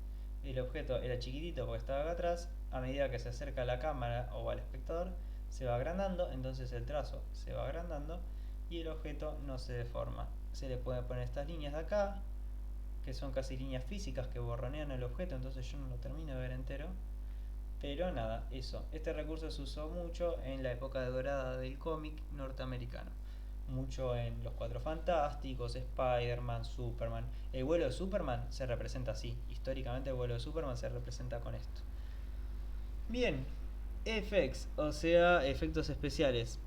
El objeto era chiquitito porque estaba acá atrás, a medida que se acerca a la cámara o al espectador se va agrandando, entonces el trazo se va agrandando y el objeto no se deforma. Se le pueden poner estas líneas de acá, que son casi líneas físicas que borronean el objeto, entonces yo no lo termino de ver entero. Pero nada, eso. Este recurso se usó mucho en la época dorada del cómic norteamericano. Mucho en Los Cuatro Fantásticos, Spider-Man, Superman. El vuelo de Superman se representa así. Históricamente el vuelo de Superman se representa con esto. Bien, FX, o sea, efectos especiales.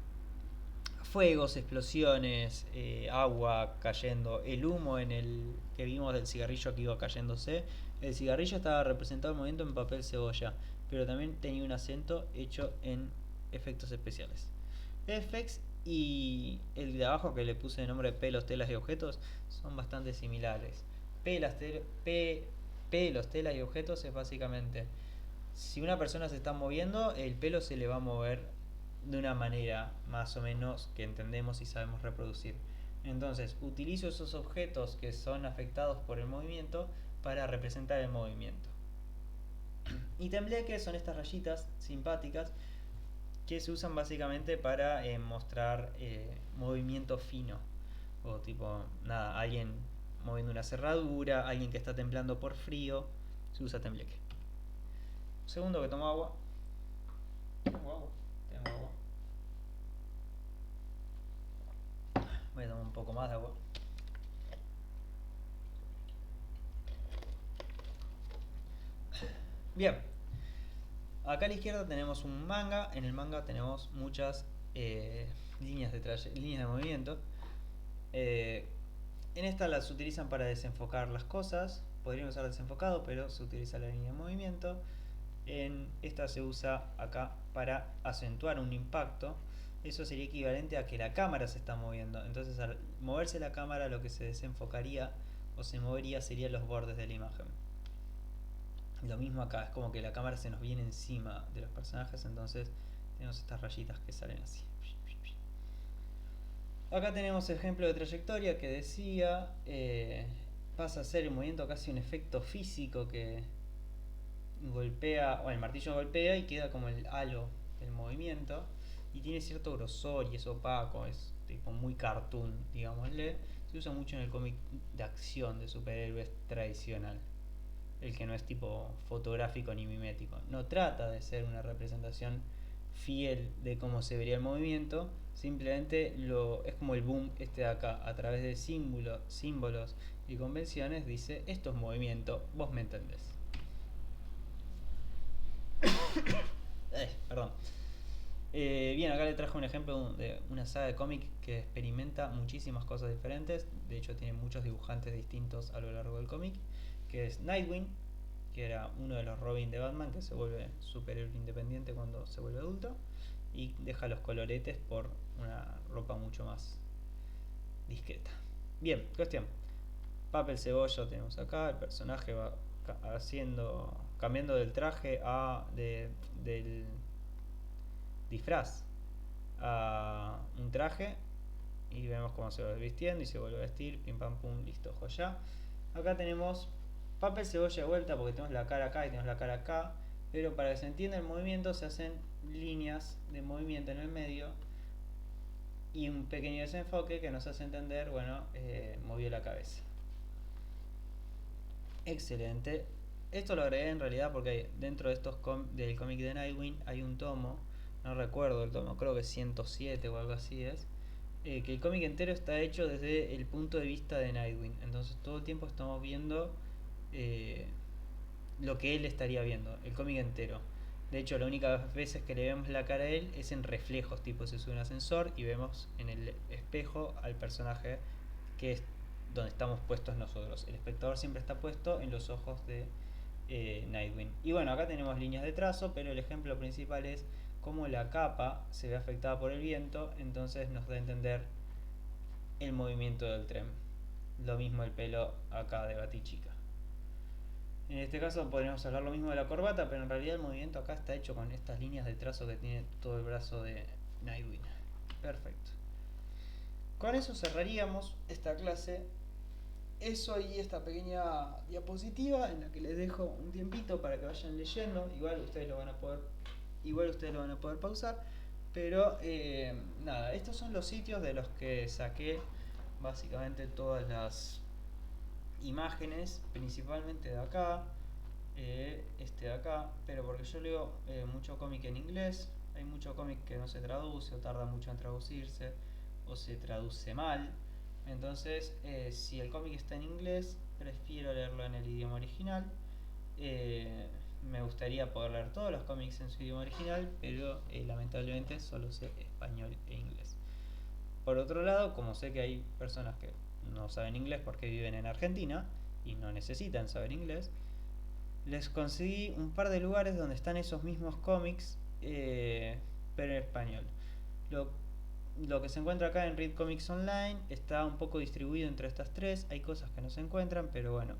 Fuegos, explosiones, agua cayendo, el humo en el que vimos del cigarrillo que iba cayéndose. El cigarrillo estaba representado el movimiento en papel cebolla, pero también tenía un acento hecho en efectos especiales. FX y el de abajo que le puse de nombre pelos, telas y objetos son bastante similares. Pelos, telas y objetos es básicamente si una persona se está moviendo, el pelo se le va a mover de una manera más o menos que entendemos y sabemos reproducir. Entonces, utilizo esos objetos que son afectados por el movimiento para representar el movimiento. Y tembleque son estas rayitas simpáticas que se usan básicamente para mostrar movimiento fino. O tipo, nada, alguien moviendo una cerradura, alguien que está temblando por frío, se usa tembleque. Segundo que tomo agua. Tengo agua. Voy a tomar un poco más de agua. Bien. Acá a la izquierda tenemos un manga. En el manga tenemos muchas líneas de movimiento. En esta las utilizan para desenfocar las cosas. Podrían usar desenfocado, pero se utiliza la línea de movimiento. En esta se usa acá para acentuar un impacto. Eso sería equivalente a que la cámara se está moviendo. Entonces al moverse la cámara lo que se desenfocaría o se movería serían los bordes de la imagen. Lo mismo acá, es como que la cámara se nos viene encima de los personajes, entonces tenemos estas rayitas que salen así. Acá tenemos ejemplo de trayectoria que decía, pasa a ser el movimiento casi un efecto físico que golpea, o el martillo golpea y queda como el halo del movimiento, y tiene cierto grosor y es opaco, es tipo muy cartoon, digámosle. Se usa mucho en el cómic de acción de superhéroes tradicional, el que no es tipo fotográfico ni mimético. No trata de ser una representación fiel de cómo se vería el movimiento, simplemente es como el boom este de acá, a través de símbolos y convenciones dice esto es movimiento, vos me entendés. Perdón. Bien, acá le trajo un ejemplo de una saga de cómic que experimenta muchísimas cosas diferentes. De hecho, tiene muchos dibujantes distintos a lo largo del cómic. Que es Nightwing, que era uno de los Robin de Batman, que se vuelve superhéroe independiente cuando se vuelve adulto. Y deja los coloretes por una ropa mucho más discreta. Bien, cuestión. Papel Cebolla tenemos acá. El personaje va cambiando del traje del disfraz a un traje y vemos cómo se va vistiendo y se vuelve a vestir, pim pam pum, listo, joya. Acá tenemos papel cebolla de vuelta porque tenemos la cara acá y tenemos la cara acá, pero para que se entienda el movimiento se hacen líneas de movimiento en el medio y un pequeño desenfoque que nos hace entender, bueno, movió la cabeza. Excelente. Esto lo agregué en realidad porque dentro de del cómic de Nightwing hay un tomo, no recuerdo el tomo, creo que 107 o algo así es, que el cómic entero está hecho desde el punto de vista de Nightwing. Entonces todo el tiempo estamos viendo eh, lo que él estaría viendo, el cómic entero. De hecho, la única veces que le vemos la cara a él es en reflejos, tipo se sube un ascensor y vemos en el espejo al personaje que es donde estamos puestos nosotros. El espectador siempre está puesto en los ojos de Nightwing. Y bueno, acá tenemos líneas de trazo, pero el ejemplo principal es cómo la capa se ve afectada por el viento, entonces nos da a entender el movimiento del tren. Lo mismo el pelo acá de Batichica. En este caso podríamos hablar lo mismo de la corbata, pero en realidad el movimiento acá está hecho con estas líneas de trazo que tiene todo el brazo de Nightwing. Perfecto. Con eso cerraríamos esta clase. Eso y esta pequeña diapositiva en la que les dejo un tiempito para que vayan leyendo. Igual ustedes lo van a poder pausar. Pero nada, estos son los sitios de los que saqué básicamente todas las imágenes, principalmente de acá, este de acá, pero porque yo leo mucho cómic en inglés, hay mucho cómic que no se traduce o tarda mucho en traducirse o se traduce mal. Entonces, si el cómic está en inglés, prefiero leerlo en el idioma original. Me gustaría poder leer todos los cómics en su idioma original, pero lamentablemente solo sé español e inglés. Por otro lado, como sé que hay personas que no saben inglés porque viven en Argentina y no necesitan saber inglés, les conseguí un par de lugares donde están esos mismos cómics, pero en español. Lo, lo que se encuentra acá en Read Comics Online está un poco distribuido entre estas tres. Hay cosas que no se encuentran, pero bueno,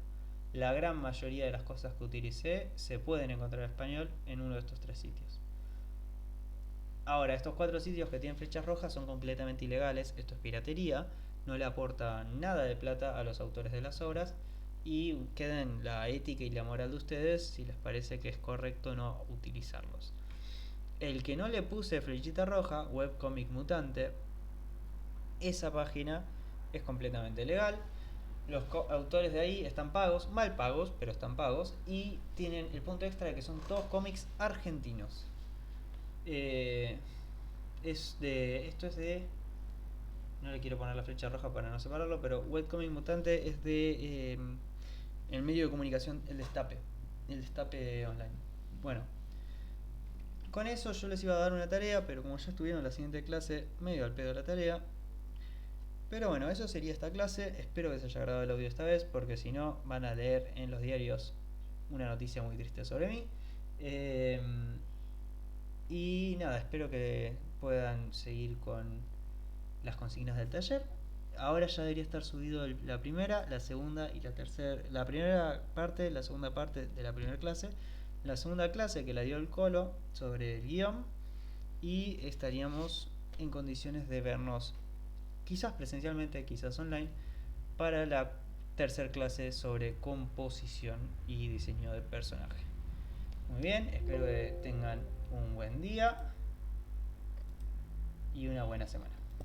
la gran mayoría de las cosas que utilicé se pueden encontrar en español en uno de estos tres sitios. Ahora, estos 4 sitios que tienen flechas rojas son completamente ilegales, esto es piratería, no le aporta nada de plata a los autores de las obras y queda en la ética y la moral de ustedes si les parece que es correcto no utilizarlos. El que no le puse flechita roja, Webcomic Mutante, esa página es completamente legal. Los autores de ahí están pagos, mal pagos, pero están pagos y tienen el punto extra de que son todos cómics argentinos. Esto es de, no le quiero poner la flecha roja para no separarlo, pero Webcomic Mutante es de el medio de comunicación el Destape Online. Bueno, con eso yo les iba a dar una tarea, pero como ya estuvieron en la siguiente clase, medio al pedo la tarea. Pero bueno, eso sería esta clase. Espero que les haya agradado el audio esta vez, porque si no van a leer en los diarios una noticia muy triste sobre mí. Y nada, espero que puedan seguir con las consignas del taller. ahora ya debería estar subido la primera, la segunda y la tercera, la primera parte, la segunda parte de la primera clase, la segunda clase que la dio el Colo sobre el guión, y estaríamos en condiciones de vernos quizás presencialmente, quizás online, para la tercera clase sobre composición y diseño de personaje. Muy bien, espero que tengan un buen día y una buena semana.